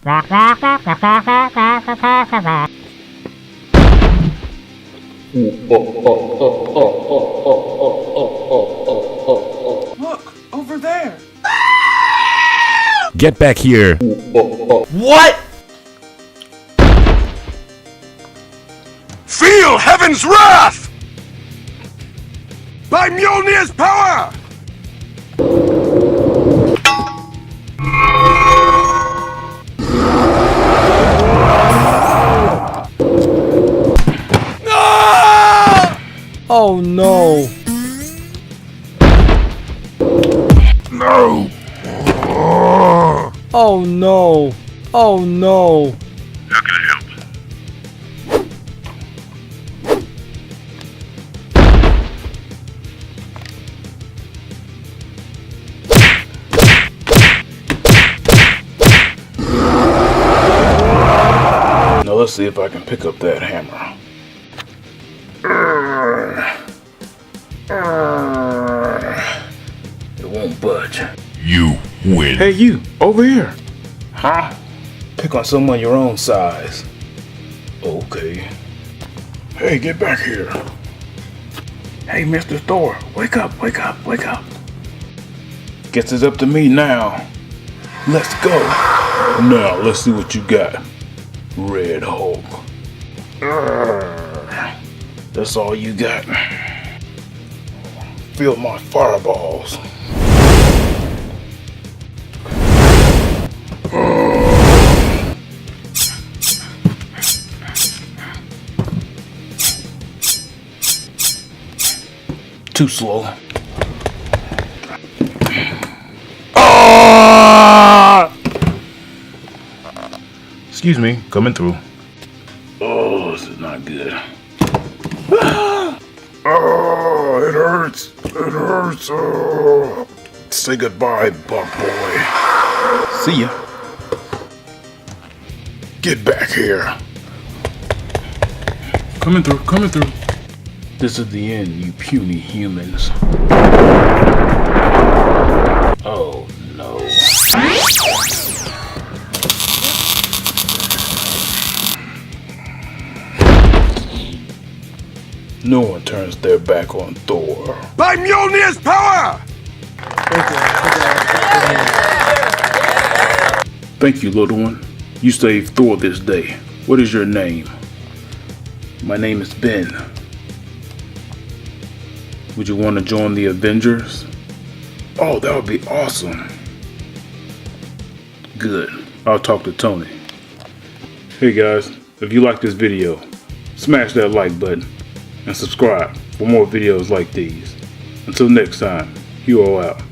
Look, over there. Get back here. What? Feel heaven's wrath! By Mjolnir's power! Oh no. No! Oh no. Oh no. How can I help? Now let's see if I can pick up that hammer. It won't budge. You win. Hey you, over here. Huh? Pick on someone your own size. Okay. Hey, get back here. Hey, Mr. Thor, wake up, wake up, wake up. Guess it's up to me now. Let's go. Now, let's see what you got, Red Hulk. That's all you got. Feel my fireballs. Too slow. Excuse me, coming through. Oh, this is not good. Oh, it hurts. It hurts. Oh. Say goodbye, Buck Boy. See ya. Get back here. Coming through, coming through. This is the end, you puny humans. Oh no. No one turns their back on Thor. By Mjolnir's power! Thank you, little one. You saved Thor this day. What is your name? My name is Ben. Would you want to join the Avengers? Oh, that would be awesome. Good. I'll talk to Tony. Hey guys, if you like this video, smash that like button and subscribe for more videos like these. Until next time, you all out.